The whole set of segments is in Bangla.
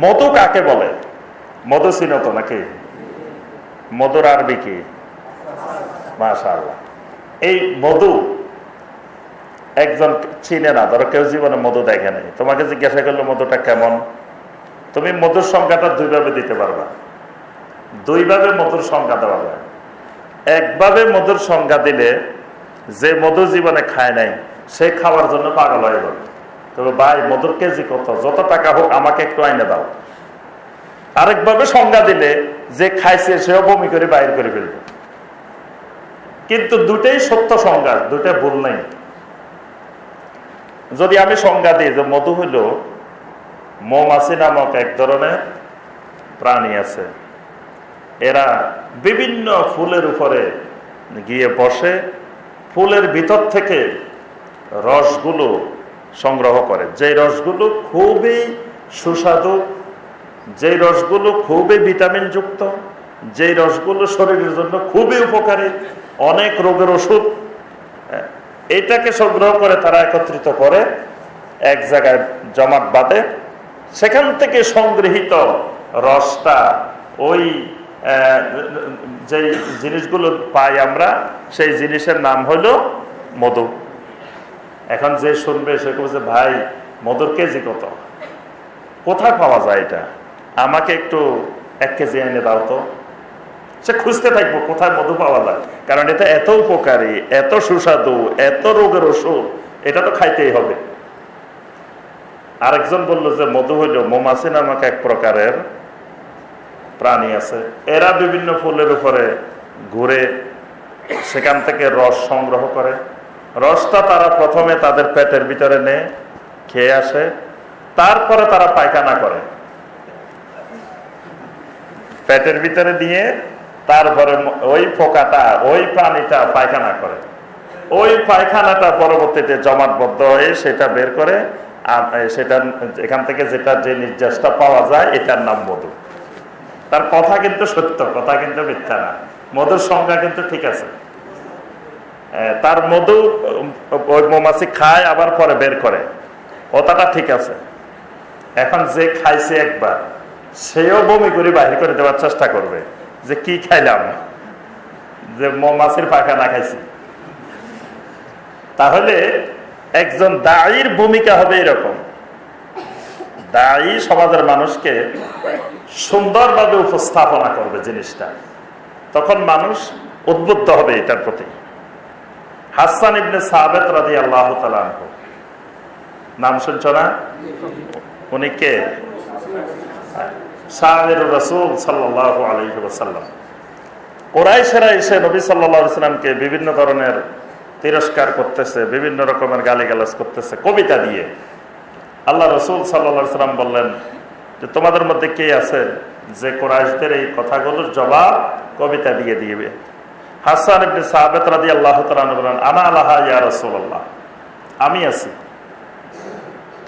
মধু কাকে বলে? মধু চিনো তো নাকি? মধুর আরবি কি? মাশাআল্লাহ। এই মধু একজন চিনে না, ধরো কেউ জীবনে মধু দেখে নাই, তোমাকে জিজ্ঞাসা করলো মধুটা কেমন, তুমি মধুর সংখ্যাটা দুইভাবে দিতে পারবা। দুইভাবে মধুর সংখ্যা দেওয়া যায়। একভাবে মধুর সংখ্যা দিলে যে মধু জীবনে খায় নাই সে খাওয়ার জন্য পাগল হয়ে যাবে, তবে ভাই মধুর কেজি কত, যত টাকা হোক আমাকে একটু আইনে দাও। আরেকভাবে সংজ্ঞা দিলে যে খাইছে সেও বমি করে বাইর করে ফেলবে। কিন্তু দুটাই সত্য সংজ্ঞা, দুটা ভুল নেই। যদি আমি সংজ্ঞা দিই যে মধু হইল মৌমাছি নামক এক ধরনের প্রাণী আছে, এরা বিভিন্ন ফুলের উপরে গিয়ে বসে, ফুলের ভিতর থেকে রসগুলো সংগ্রহ করে, যে রসগুলো খুবই সুস্বাদু, যে রসগুলো খুবই ভিটামিন যুক্ত, যে রসগুলো শরীরের জন্য খুবই উপকারী, অনেক রোগের ওষুধ, এইটাকে সংগ্রহ করে তারা একত্রিত করে এক জায়গায় জমাট বাঁধে। সেখান থেকে সংগৃহীত রসটা ওই যে জিনিসগুলো পাই আমরা, সেই জিনিসের নাম হলো মধু। এখন যে শুনবে সে বলছে, ভাই মধুর কেজি কত, কোথায় পাওয়া যায় এটা, আমাকে একটু 1 কেজি এনে দাও তো। সে খুঁজতে থাকবো কোথায় মধু পাওয়া যায়, কারণ এটা এত উপকারী, এত সুস্বাদু, এত রোগের ওষুধ, এটা তো খাইতেই হবে। আরেকজন বললো যে মধু হইল মৌমাছি নামক এক প্রকারের প্রাণী আছে, এরা বিভিন্ন ফুলের উপরে ঘুরে সেখান থেকে রস সংগ্রহ করে। রসটা তারা প্রথমে তাদের পেটের ভিতরে নেয়, খেয়ে আসে, তারপরে তারা পায়খানা করে। পেটের ভিতরে নিয়ে তারপরে ওই পোকাটা, ওই প্রাণীটা পায়খানা করে। ওই পায়খানাটা পরবর্তীতে জমাটবদ্ধ হয়ে সেটা বের করে, আর সেটা এখান থেকে যে নির্যাসটা পাওয়া যায় এটার নাম মধু। তার কথা কিন্তু সত্য, কথা কিন্তু মিথ্যা না, মধুর সংজ্ঞা কিন্তু ঠিক আছে। তার মধু ওই মৌমাছি খায় আবার পরে বের করে, কথাটা ঠিক আছে। এখন যে খাইছে একবার, সেও বমি করে বাহির করে দেওয়ার চেষ্টা করবে যে কি খাইলাম, যে মৌমাছির পায়খানা খাইছি। তাহলে একজন দায়ীর ভূমিকা হবে এরকম, দায়ী সমাজের মানুষকে সুন্দরভাবে উপস্থাপনা করবে জিনিসটা, তখন মানুষ উদ্বুদ্ধ হবে এটার প্রতি। হাসান ইবনে সাবিত রাদিয়াল্লাহু তাআলা আনহু, নাম শুনছো না? উনি কে? সাহাবীর রাসূল সাল্লাল্লাহু আলাইহি ওয়াসাল্লাম। কুরাইশরা এসে নবী সাল্লাল্লাহু আলাইহি ওয়াসাল্লামকে বিভিন্ন ধরনের তিরস্কার করতেছে, বিভিন্ন রকমের গালিগালাজ করতেছে কবিতা দিয়ে। আল্লাহ রাসূল সাল্লাল্লাহু আলাইহি ওয়াসাল্লাম বললেন যে তোমাদের মধ্যে কে আছে যে কুরাইশদের এই কথাগুলোর জবাব কবিতা দিয়ে দিবে? হাসান ইবনে সাবিত রাদিয়াল্লাহু তাআলা বলেন, আনা লাহা ইয়া রাসূলুল্লাহ, আমি আছি।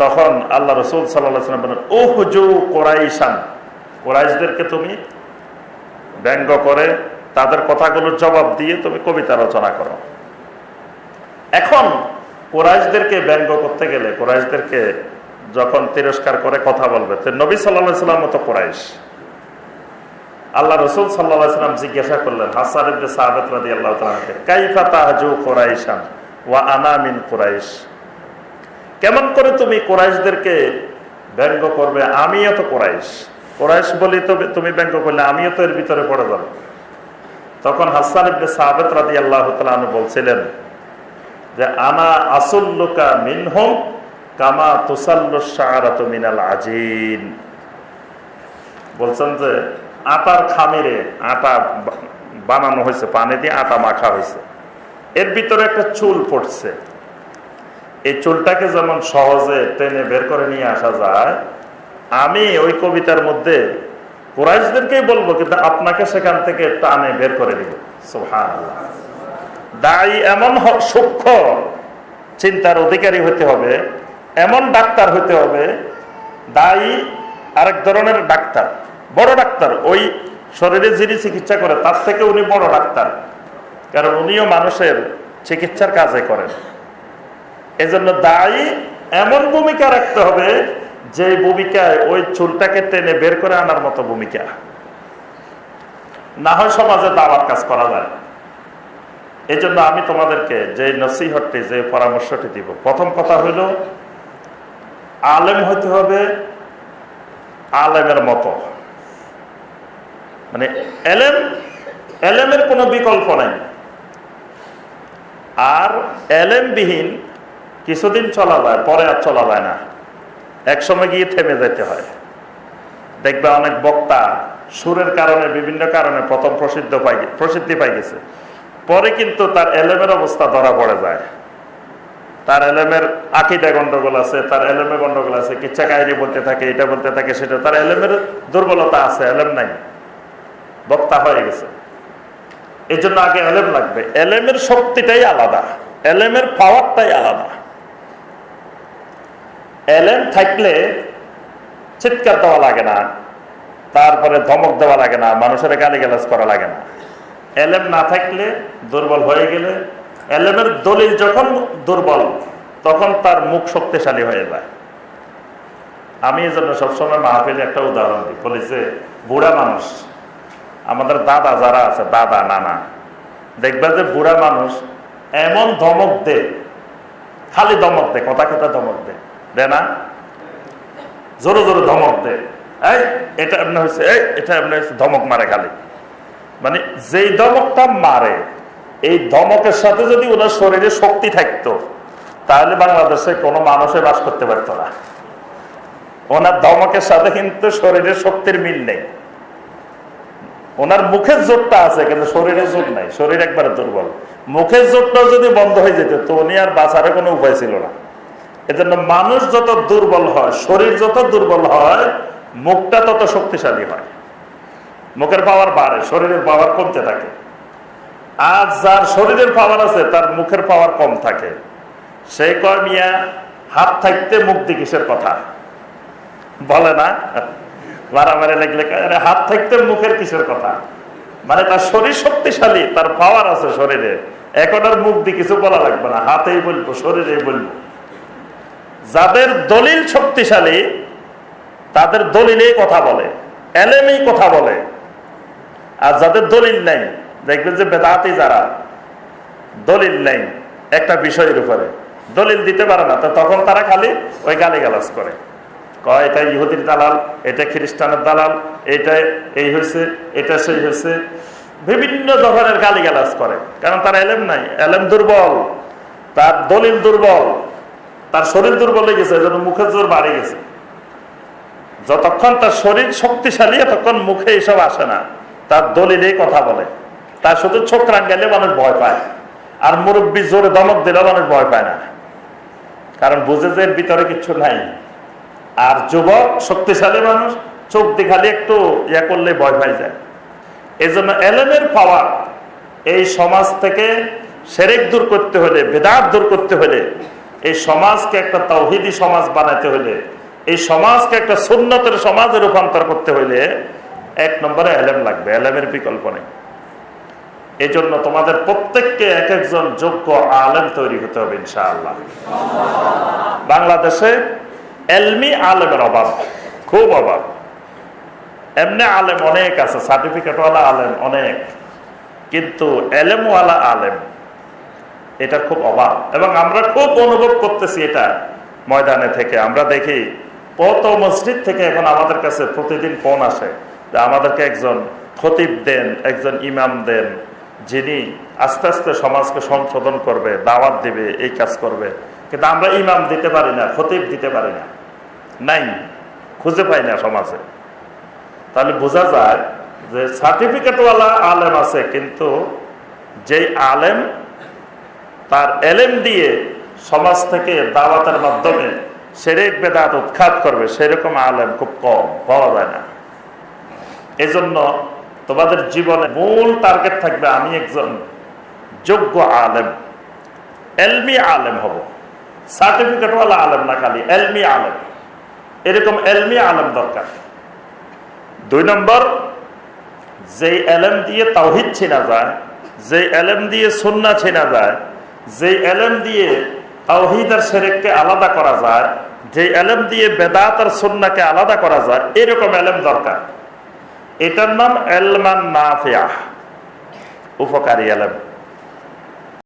তখন আল্লাহ রাসূল সাল্লাল্লাহু আলাইহি ওয়াসাল্লাম বলেন, উহজু কুরাইশান, কুরাইশদেরকে তুমি ব্যঙ্গ করে তাদের কথাগুলোর জবাব দিয়ে তুমি কবিতা রচনা করো। এখন কুরাইশদেরকে ব্যঙ্গ করতে গেলে, কুরাইশদেরকে যখন তিরস্কার করে কথা বলবে, তো নবী সাল্লাল্লাহু আলাইহি ওয়াসাল্লাম মতো কুরাইশ। আল্লাহ রাসূল সাল্লাল্লাহু আলাইহি ওয়াসাল্লাম জিজ্ঞাসা করলেন হাসান ইবনে সাবিত রাদিয়াল্লাহু তাআলা কে, কাইফা তাহজু কুরাইশান ওয়া আনা মিন কুরাইশ, কেমন করে তুমি কুরাইশদেরকে ব্যঙ্গ করবে, আমিও তো কুরাইশ। কুরাইশ বলি তো তুমি ব্যঙ্গ করলে আমিও তো এর ভিতরে পড়ে যাব। তখন হাসান ইবনে সাবিত রাদিয়াল্লাহু তাআলা বলছিলেন যে আনা আসুল্লুকা মিনহুম কামা তুসাল্লু শাআরাতু মিনাল আজিন। বলছেন যে আটার খামিরে আটা বানানো হয়েছে, পানি দিয়ে আটা মাখা হয়েছে, এর ভিতরে একটা চুল পড়ছে, এই চুলটাকে যেমন সহজে টেনে বের করে নিয়ে আসা যায়, আমি ওই কবিতার মধ্যে কুরাইশদেরকেই বলবো, কিন্তু আপনাকে সেখান থেকে টানে বের করে দিব। সুবহানাল্লাহ। দায়ী এমন সূক্ষ্ম চিন্তার অধিকারী হতে হবে, এমন ডাক্তার হতে হবে। দায়ী আরেক ধরনের ডাক্তার, বড় ডাক্তার, ওই শরীরে যিনি চিকিৎসা করে তার থেকে উনি বড় ডাক্তার, কারণ উনিও মানুষের চিকিৎসার কাজে করেন। এজন্য দায়ী এমন ভূমিকা রাখতে হবে যে ভূমিকায় ওই চুলটাকে টেনে বের করে আনার মতো ভূমিকা, না হয় সমাজে দাওয়াত কাজ করা যায়। এই জন্য আমি তোমাদেরকে যে নসিহতটি, যে পরামর্শটি দিব, প্রথম কথা হইল আলেম হইতে হবে আলেমের মতো। মানে এলেমের কোনো বিকল্প নাই। আর এলেমবিহীন কিছুদিন চলা যায়, পরে আর চলা যায় না, একসময় গিয়ে থেমে যেতে হয়। দেখবে অনেক বক্তা সুরের কারণে, বিভিন্ন কারণে প্রথম প্রসিদ্ধি পাই গেছে, পরে কিন্তু তার এলেমের অবস্থা ধরা পড়ে যায়। তার এলেমের আকীদা গন্ডগোল আছে, তার এলেমে গন্ডগোল আছে, কিচ্ছা কাহিনী বলতে থাকে, এটা বলতে থাকে, সেটা, তার এলেমের দুর্বলতা আছে, এলেম নাই, বক্তা হয়ে গেছে। এই জন্য আগে এলেম লাগবে। এলেমের শক্তিটাই আলাদা, এলেমের পাওয়ারটাই আলাদা। এলেম থাকলে চিৎকার দেওয়া লাগে না, তারপরে ধমক দেওয়া লাগে না, মানুষের গালিগালাজ করা লাগে না। এলেম না থাকলে, দুর্বল হয়ে গেলে, এলেমের দলিল যখন দুর্বল, তখন তার মুখ শক্তিশালী হয়ে যায়। আমি এই জন্য সবসময় মাহফিলে একটা উদাহরণ দিই, বলি যে বুড়া মানুষ, আমাদের দাদা যারা আছে, দাদা নানা, দেখবে যে বুড়া মানুষ এমন ধমক দে, খালি ধমক দে, কথা কথা ধমক দে না, জোরে জোরে ধমক দে, এই এটা এমনি হয়েছে, এই এটা এমনি হয়েছে, ধমক মারে খালি। মানে যেই ধমকটা মারে, এই ধমকের সাথে যদি ওনার শরীরে শক্তি থাকতো, তাহলে বাংলাদেশে কোনো মানুষে বাস করতে পারত না। ওনার ধমকের সাথে কিন্তু শরীরের শক্তির মিল নেই। ওনার মুখের জোরটা আছে, কিন্তু শরীরের জোর নাই, শরীর একবারে দুর্বল। মুখের জোরটাও যদি বন্ধ হয়ে যেত, তো উনি আর বাঁচার কোনো উপায় ছিল না। এজন্য মানুষ যত দুর্বল হয়, শরীর যত দুর্বল হয়, মুখটা তত শক্তিশালী হয়। মুখের পাওয়ার বাড়ে, শরীরের পাওয়ার কমতে থাকে। আর যার শরীরের পাওয়ার আছে, তার মুখের পাওয়ার কম থাকে। সেই কয় মিয়া হাত থাকতে মুখ দিয়ে কিসের কথা বলে না, মারামারি লাগলে হাত থাকতে মুখের কিসের কথা। মানে তার শরীর শক্তিশালী, তার পাওয়ার আছে শরীরে, এখন আর মুখ দিয়ে কিছু বলা লাগবে না, হাতেই বলবো, শরীরেই বলবো। যাদের দলিল শক্তিশালী, তাদের দলিলেই কথা বলে, এলেমেই কথা বলে। আর যাদের দলিল নেই, দেখবেন যে বেদাতি যারা, দলিল নেই একটা বিষয়ের উপরে, দলিল দিতে পারে না, তো তখন তারা খালি ওই গালিগালাজ করে, কয় এটা ইহুদির দালাল, এটা খ্রিস্টানের দালাল, এটা এই হয়েছে, এটা সেই হয়েছে, বিভিন্ন ধরনের গালিগালাজ করে। কারণ তার এলেম নাই, এলেম দুর্বল, তার দলিল দুর্বল, তার শরীর দুর্বল হয়ে গেছে, এজন্য মুখের জোর বাড়ে গেছে। যতক্ষণ তার শরীর শক্তিশালী, তখন মুখে এইসব আসে না, তার দলিলেই কথা বলে। তার শুধু চোখ রাঙাইলে মানুষ ভয় পায়, আর মুরব্বী জোরে ধমক দিলেও মানুষ ভয় পায় না, কারণ বুঝে যে এর ভিতরে কিছু নাই। আর যুবক শক্তিশালী মানুষ চোখ দিয়ে খালি একটু ইয়া করলে ভয় পাই যায়। এই জন্য এলেমের পাওয়ার, এই সমাজ থেকে শিরক দূর করতে হলে, বিদআত দূর করতে হলে, এই সমাজকে একটা তাওহীদি সমাজ বানাতে হলে, এই সমাজকে একটা সুন্নতের সমাজে রূপান্তর করতে হলে, এক নম্বরে এলেম লাগবে, এলেমের বিকল্প নেই। এই জন্য তোমাদের প্রত্যেককে এক একজন যোগ্য আলেম তৈরি হতে হবে ইনশাআল্লাহ। বাংলাদেশে এলমি আলেমের অভাব, খুব অভাব। এমনি আলেম অনেক আছে, সার্টিফিকেটওয়ালা আলেম অনেক, কিন্তু এলেমওয়ালা আলেম এটা খুব অভাব। এবং আমরা খুব অনুভব করতেছি এটা ময়দানে থেকে। আমরা দেখি কত মসজিদ থেকে এখন আমাদের কাছে প্রতিদিন ফোন আসে যে আমাদেরকে একজন খতিব দেন, একজন ইমাম দেন, যিনি আস্তে আস্তে সমাজকে সংশোধন করবে, দাওয়াত দিবে, এই কাজ করবে। কিন্তু আমরা ইমাম দিতে পারি না, খতিব দিতে পারি না, নাই, খুঁজে পাই না সমাজে। তাহলে বোঝা যায় যে সার্টিফিকেটওয়ালা আলেম আছে, কিন্তু যেই আলেম তার এলেম দিয়ে সমাজ থেকে দাওয়াতের মাধ্যমে শিরক বিদআত উৎখাত করবে, সেরকম আলেম খুব কম পাওয়া যায় না। এজন্য তোমাদের জীবনে মূল টার্গেট থাকবে, আমি একজন যোগ্য আলেম, এলমি আলেম হব, সার্টিফিকেটওয়ালা আলেম না, খালি এলমি আলেম। এরকম এলমি আলেম দরকার। 2 নম্বর, যেই এলেম দিয়ে তাওহীদ চেনা যায়, যেই এলেম দিয়ে সুন্নাহ চেনা যায়, যেই এলেম দিয়ে তাওহীদ আর শিরককে আলাদা করা যায়, যে এলেম দিয়ে বেদাত আর সুন্নাহকে আলাদা করা যায়, এরকম এলেম দরকার। এটার নাম এলমান নাফিয়া, উপকারী এলেম।